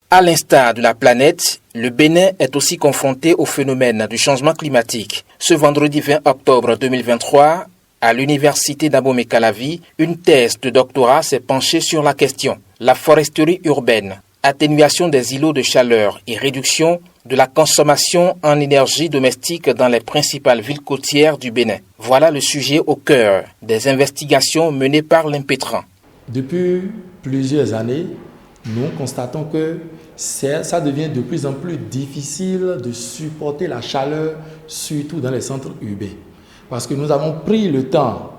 À l'instar de la planète, le Bénin est aussi confronté au phénomène du changement climatique. Ce vendredi 20 octobre 2023, à l'université d'Abomey-Calavi, une thèse de doctorat s'est penchée sur la question. La foresterie urbaine, atténuation des îlots de chaleur et réduction de la consommation en énergie domestique dans les principales villes côtières du Bénin. Voilà le sujet au cœur des investigations menées par l'Impétran. Depuis plusieurs années, nous constatons que ça devient de plus en plus difficile de supporter la chaleur, surtout dans les centres urbains. Parce que nous avons pris le temps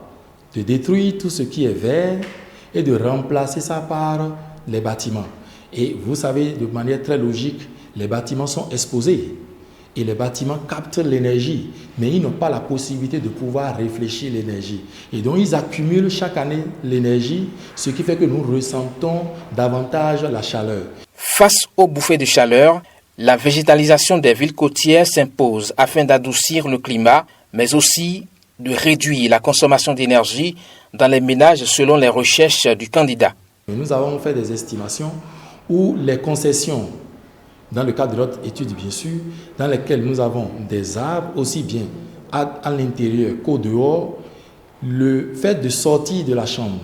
de détruire tout ce qui est vert et de remplacer ça par les bâtiments. Et vous savez, de manière très logique, les bâtiments sont exposés et les bâtiments captent l'énergie, mais ils n'ont pas la possibilité de pouvoir réfléchir l'énergie. Et donc, ils accumulent chaque année l'énergie, ce qui fait que nous ressentons davantage la chaleur. Face aux bouffées de chaleur, la végétalisation des villes côtières s'impose afin d'adoucir le climat, mais aussi de réduire la consommation d'énergie dans les ménages selon les recherches du candidat. Nous avons fait des estimations où les concessions, dans le cadre de notre étude bien sûr, dans lesquelles nous avons des arbres aussi bien à l'intérieur qu'au dehors, le fait de sortir de la chambre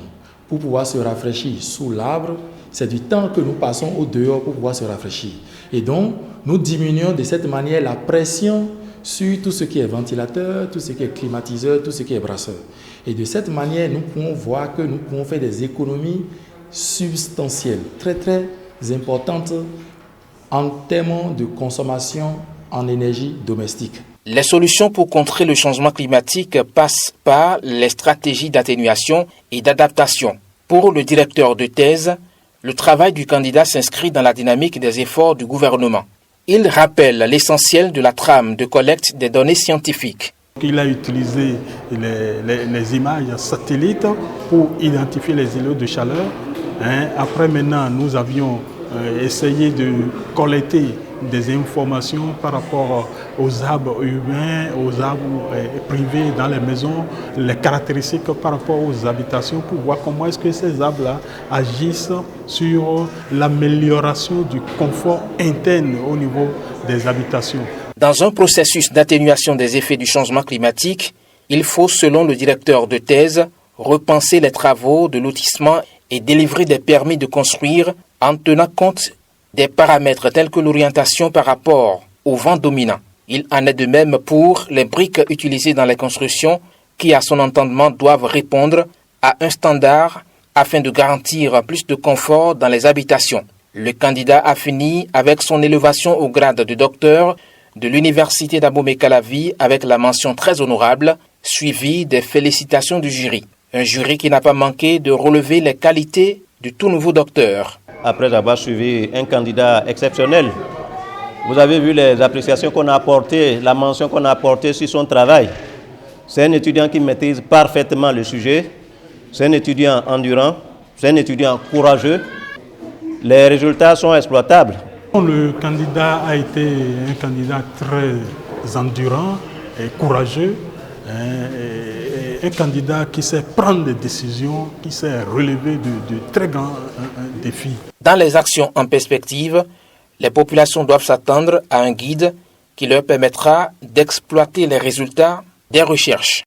pour pouvoir se rafraîchir sous l'arbre, c'est du temps que nous passons au dehors pour pouvoir se rafraîchir. Et donc, nous diminuons de cette manière la pression sur tout ce qui est ventilateur, tout ce qui est climatiseur, tout ce qui est brasseur. Et de cette manière, nous pouvons voir que nous pouvons faire des économies substantielles, très très importantes en termes de consommation en énergie domestique. Les solutions pour contrer le changement climatique passent par les stratégies d'atténuation et d'adaptation. Pour le directeur de thèse, le travail du candidat s'inscrit dans la dynamique des efforts du gouvernement. Il rappelle l'essentiel de la trame de collecte des données scientifiques. Il a utilisé les images satellites pour identifier les îlots de chaleur. Après, maintenant, nous avions essayé de collecter des informations par rapport aux arbres urbains, aux arbres privés dans les maisons, les caractéristiques par rapport aux habitations pour voir comment est-ce que ces arbres-là agissent sur l'amélioration du confort interne au niveau des habitations. Dans un processus d'atténuation des effets du changement climatique, il faut, selon le directeur de thèse, repenser les travaux de lotissement et délivrer des permis de construire en tenant compte des paramètres tels que l'orientation par rapport au vent dominant. Il en est de même pour les briques utilisées dans les constructions qui, à son entendement, doivent répondre à un standard afin de garantir plus de confort dans les habitations. Le candidat a fini avec son élévation au grade de docteur de l'université d'Abomey-Calavi avec la mention très honorable, suivie des félicitations du jury. Un jury qui n'a pas manqué de relever les qualités du tout nouveau docteur. Après avoir suivi un candidat exceptionnel, vous avez vu les appréciations qu'on a apportées, la mention qu'on a apportée sur son travail. C'est un étudiant qui maîtrise parfaitement le sujet, c'est un étudiant endurant, c'est un étudiant courageux. Les résultats sont exploitables. Le candidat a été un candidat très endurant et courageux, un candidat qui sait prendre des décisions, qui sait relever de très grands défis. Dans les actions en perspective, les populations doivent s'attendre à un guide qui leur permettra d'exploiter les résultats des recherches.